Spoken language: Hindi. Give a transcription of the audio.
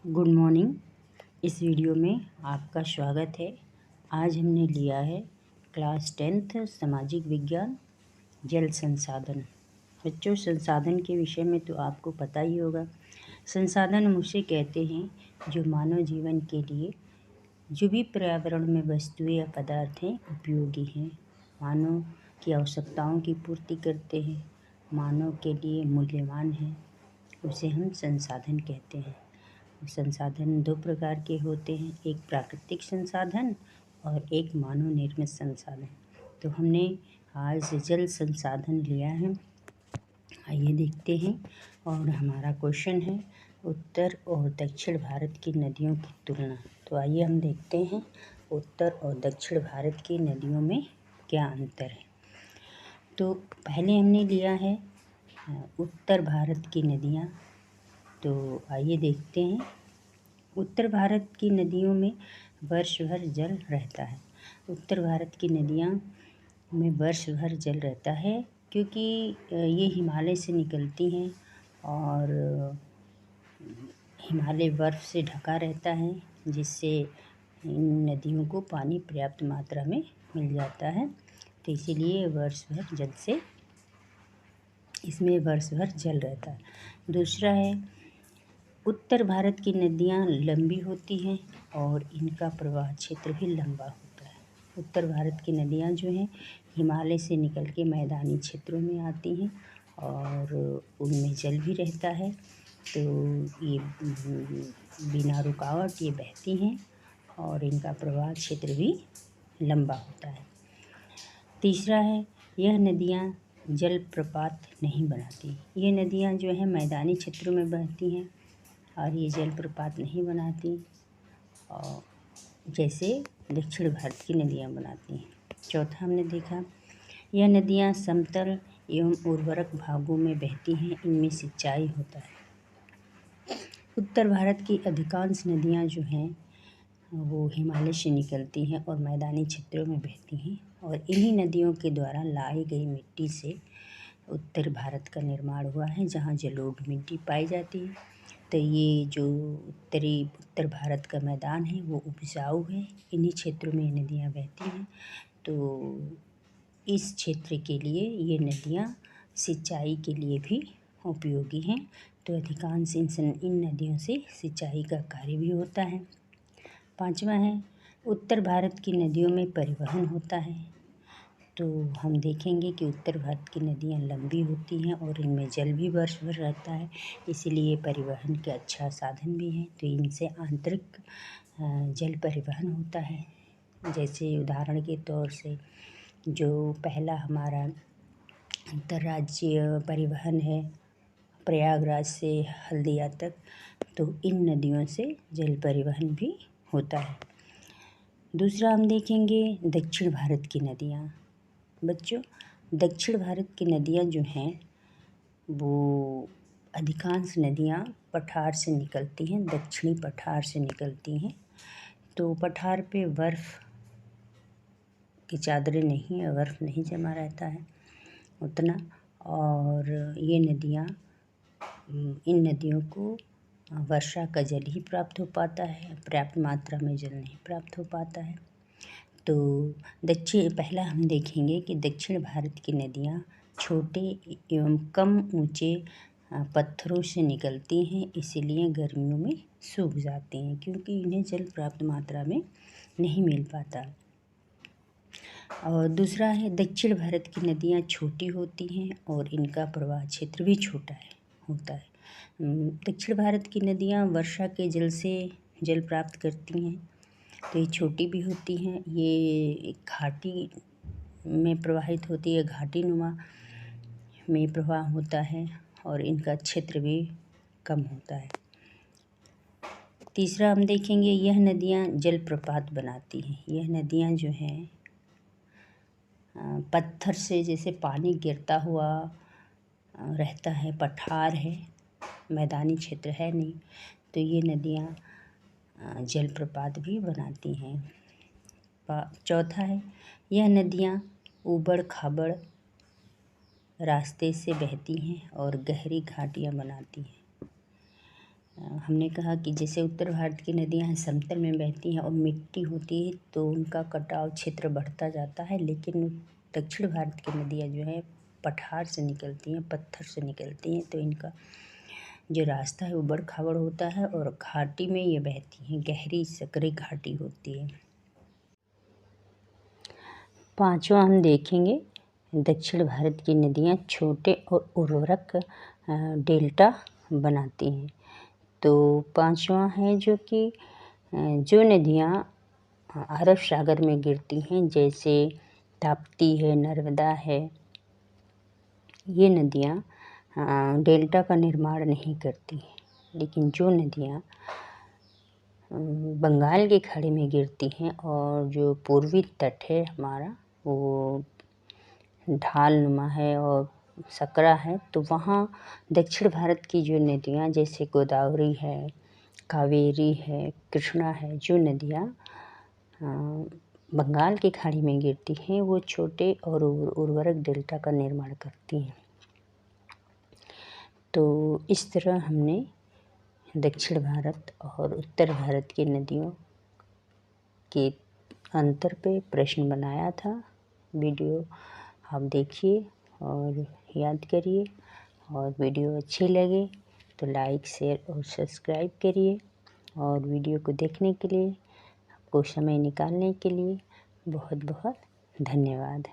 Good morning. इस वीडियो में आपका स्वागत है। आज हमने लिया है क्लास 10th सामाजिक विज्ञान जल संसाधन। बच्चों, संसाधन के विषय में तो आपको पता ही होगा। संसाधन हम उसे कहते हैं जो मानव जीवन के लिए जो भी पर्यावरण में वस्तुएं या पदार्थ हैं उपयोगी हैं, मानव की आवश्यकताओं की पूर्ति करते हैं, मानव के लिए मूल्यवान हैं, उसे हम संसाधन कहते हैं। संसाधन दो प्रकार के होते हैं, एक प्राकृतिक संसाधन और एक मानव निर्मित संसाधन। तो हमने आज जल संसाधन लिया है। आइए देखते हैं। और हमारा क्वेश्चन है उत्तर और दक्षिण भारत की नदियों की तुलना। तो आइए हम देखते हैं उत्तर और दक्षिण भारत की नदियों में क्या अंतर है। तो पहले हमने लिया है उत्तर भारत की नदियाँ। तो आइए देखते हैं। उत्तर भारत की नदियों में वर्ष भर जल रहता है। उत्तर भारत की नदियाँ में वर्ष भर जल रहता है क्योंकि ये हिमालय से निकलती हैं और हिमालय बर्फ़ से ढका रहता है, जिससे इन नदियों को पानी पर्याप्त मात्रा में मिल जाता है। तो इसीलिए वर्ष भर जल से इसमें वर्ष भर जल रहता है। दूसरा है उत्तर भारत की नदियाँ लंबी होती हैं और इनका प्रवाह क्षेत्र भी लंबा होता है। उत्तर भारत की नदियाँ जो हैं हिमालय से निकल के मैदानी क्षेत्रों में आती हैं और उनमें जल भी रहता है। तो ये बिना रुकावट ये बहती हैं और इनका प्रवाह क्षेत्र भी लंबा होता है। तीसरा है यह नदियाँ जलप्रपात नहीं बनाती। ये नदियाँ जो हैं मैदानी क्षेत्रों में बहती हैं और ये जलप्रपात नहीं बनाती और जैसे दक्षिण भारत की नदियाँ बनाती हैं। चौथा हमने देखा यह नदियाँ समतल एवं उर्वरक भागों में बहती हैं, इनमें सिंचाई होता है। उत्तर भारत की अधिकांश नदियाँ जो हैं वो हिमालय से निकलती हैं और मैदानी क्षेत्रों में बहती हैं और इन्हीं नदियों के द्वारा लाई गई मिट्टी से उत्तर भारत का निर्माण हुआ है, जहाँ जलोढ़ मिट्टी पाई जाती है। तो ये जो उत्तर भारत का मैदान है वो उपजाऊ है, इन्हीं क्षेत्रों में नदियाँ बहती हैं। तो इस क्षेत्र के लिए ये नदियाँ सिंचाई के लिए भी उपयोगी हैं। तो अधिकांश इन नदियों से सिंचाई का कार्य भी होता है। पांचवा है उत्तर भारत की नदियों में परिवहन होता है। तो हम देखेंगे कि उत्तर भारत की नदियाँ लंबी होती हैं और इनमें जल भी वर्ष भर रहता है, इसीलिए परिवहन के अच्छा साधन भी हैं। तो इनसे आंतरिक जल परिवहन होता है। जैसे उदाहरण के तौर से जो पहला हमारा अंतर्राज्यीय परिवहन है प्रयागराज से हल्दिया तक, तो इन नदियों से जल परिवहन भी होता है। दूसरा हम देखेंगे दक्षिण भारत की नदियाँ। बच्चों, दक्षिण भारत की नदियाँ जो हैं वो अधिकांश नदियाँ पठार से निकलती हैं, दक्षिणी पठार से निकलती हैं। तो पठार पे बर्फ़ की चादरें नहीं है, बर्फ़ नहीं जमा रहता है उतना, और ये नदियाँ इन नदियों को वर्षा का जल ही प्राप्त हो पाता है, पर्याप्त मात्रा में जल नहीं प्राप्त हो पाता है। तो पहला हम देखेंगे कि दक्षिण भारत की नदियाँ छोटे एवं कम ऊंचे पत्थरों से निकलती हैं, इसीलिए गर्मियों में सूख जाती हैं क्योंकि इन्हें जल पर्याप्त मात्रा में नहीं मिल पाता। और दूसरा है दक्षिण भारत की नदियाँ छोटी होती हैं और इनका प्रवाह क्षेत्र भी छोटा होता है। दक्षिण भारत की नदियाँ वर्षा के जल से जल प्राप्त करती हैं, तो ये छोटी भी होती हैं। ये घाटी में प्रवाहित होती है, घाटी नुमा में प्रवाह होता है और इनका क्षेत्र भी कम होता है। तीसरा हम देखेंगे यह नदियाँ जलप्रपात बनाती हैं। यह नदियाँ जो हैं पत्थर से जैसे पानी गिरता हुआ रहता है, पठार है, मैदानी क्षेत्र है नहीं, तो ये नदियाँ जलप्रपात भी बनाती हैं। चौथा है यह नदियाँ ऊबड़ खाबड़ रास्ते से बहती हैं और गहरी घाटियाँ बनाती हैं। हमने कहा कि जैसे उत्तर भारत की नदियाँ हैं समतल में बहती हैं और मिट्टी होती है तो उनका कटाव क्षेत्र बढ़ता जाता है, लेकिन दक्षिण भारत की नदियाँ जो हैं पठार से निकलती हैं, पत्थर से निकलती हैं, तो इनका जो रास्ता है वो बड़ खाबड़ होता है और घाटी में ये बहती हैं, गहरी सकरी घाटी होती है। पांचवा हम देखेंगे दक्षिण भारत की नदियाँ छोटे और उर्वरक डेल्टा बनाती हैं। तो पांचवा है जो कि जो नदियाँ अरब सागर में गिरती हैं, जैसे ताप्ती है, नर्मदा है, ये नदियाँ डेल्टा का निर्माण नहीं करती हैं। लेकिन जो नदियाँ बंगाल की खाड़ी में गिरती हैं और जो पूर्वी तट है हमारा वो ढालनुमा है और सकरा है, तो वहाँ दक्षिण भारत की जो नदियाँ जैसे गोदावरी है, कावेरी है, कृष्णा है, जो नदियाँ बंगाल की खाड़ी में गिरती हैं वो छोटे और उर्वरक डेल्टा का निर्माण करती हैं। तो इस तरह हमने दक्षिण भारत और उत्तर भारत की नदियों के अंतर पे प्रश्न बनाया था। वीडियो आप देखिए और याद करिए, और वीडियो अच्छी लगे तो लाइक, शेयर और सब्सक्राइब करिए। और वीडियो को देखने के लिए, आपको समय निकालने के लिए बहुत बहुत धन्यवाद।